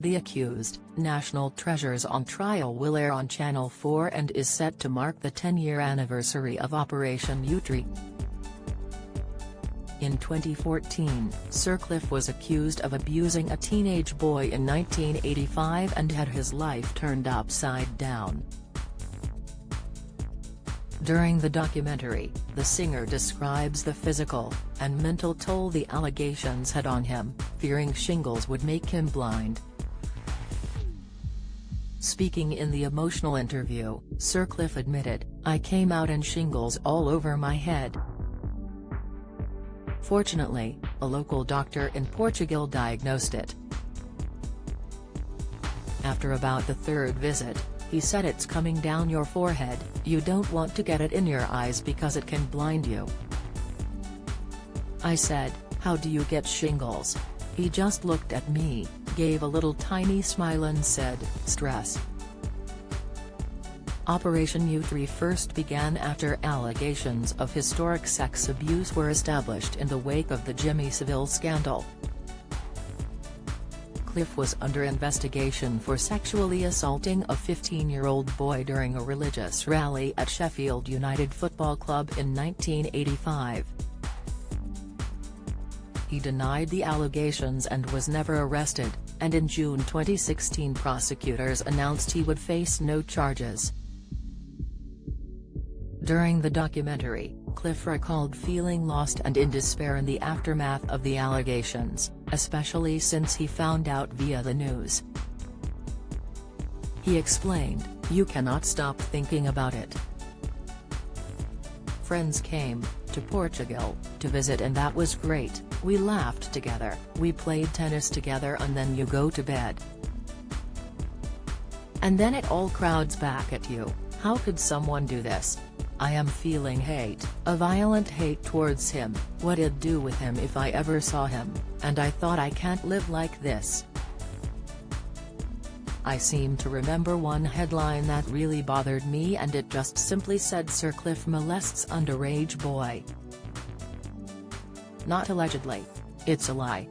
The accused, National Treasures on Trial will air on Channel 4 and is set to mark the 10-year anniversary of Operation Yewtree. In 2014, Sircliffe was accused of abusing a teenage boy in 1985 and had his life turned upside down. During the documentary, the singer describes the physical and mental toll the allegations had on him, fearing shingles would make him blind. Speaking in the emotional interview, Sircliffe admitted, "I came out and shingles all over my head. Fortunately, a local doctor in Portugal diagnosed it. After about the third visit, he said it's coming down your forehead, you don't want to get it in your eyes because it can blind you. I said, how do you get shingles? He just looked at me, gave a little tiny smile and said, stress." Operation Yewtree first began after allegations of historic sex abuse were established in the wake of the Jimmy Savile scandal. Cliff was under investigation for sexually assaulting a 15-year-old boy during a religious rally at Sheffield United Football Club in 1985. He denied the allegations and was never arrested, and in June 2016 prosecutors announced he would face no charges. During the documentary, Cliff recalled feeling lost and in despair in the aftermath of the allegations, especially since he found out via the news. He explained, "You cannot stop thinking about it. Friends came to Portugal to visit and that was great, we laughed together, we played tennis together and then you go to bed. And then it all crowds back at you, how could someone do this? I am feeling hate, a violent hate towards him, what I'd do with him if I ever saw him, and I thought I can't live like this." I seem to remember one headline that really bothered me and it just simply said Sircliffe molests underage boy. Not allegedly. It's a lie.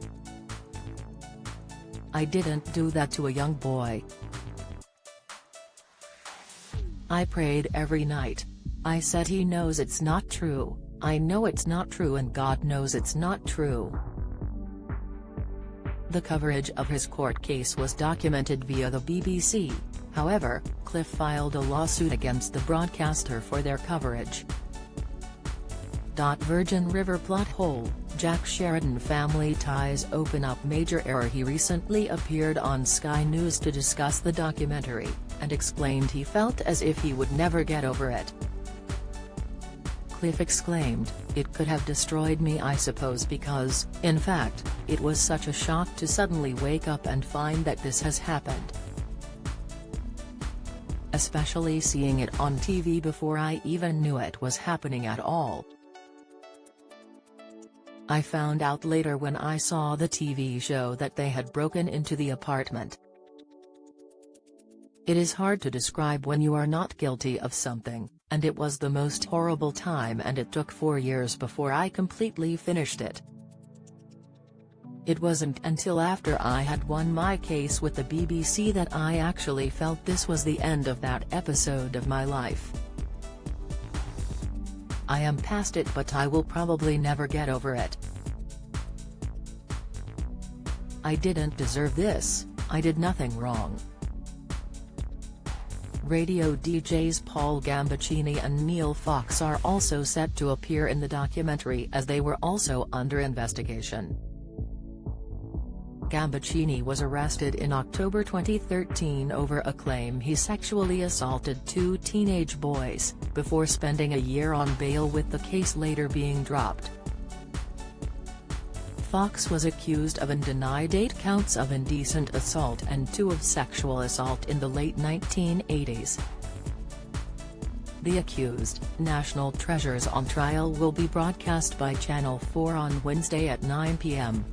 I didn't do that to a young boy. I prayed every night. I said he knows it's not true, I know it's not true and God knows it's not true. The coverage of his court case was documented via the BBC, however, Cliff filed a lawsuit against the broadcaster for their coverage. Virgin River plot hole, Jack Sheridan family ties open up major error. He recently appeared on Sky News to discuss the documentary, and explained he felt as if he would never get over it. Cliff exclaimed, "It could have destroyed me I suppose because, in fact, it was such a shock to suddenly wake up and find that this has happened. Especially seeing it on TV before I even knew it was happening at all. I found out later when I saw the TV show that they had broken into the apartment. It is hard to describe when you are not guilty of something, and it was the most horrible time and it took 4 years before I completely finished it. It wasn't until after I had won my case with the BBC that I actually felt this was the end of that episode of my life. I am past it but I will probably never get over it. I didn't deserve this, I did nothing wrong." Radio DJs Paul Gambaccini and Neil Fox are also set to appear in the documentary as they were also under investigation. Gambaccini was arrested in October 2013 over a claim he sexually assaulted 2 teenage boys, before spending a year on bail with the case later being dropped. Fox was accused of and denied 8 counts of indecent assault and 2 of sexual assault in the late 1980s. The accused, National Treasures on Trial will be broadcast by Channel 4 on Wednesday at 9 p.m.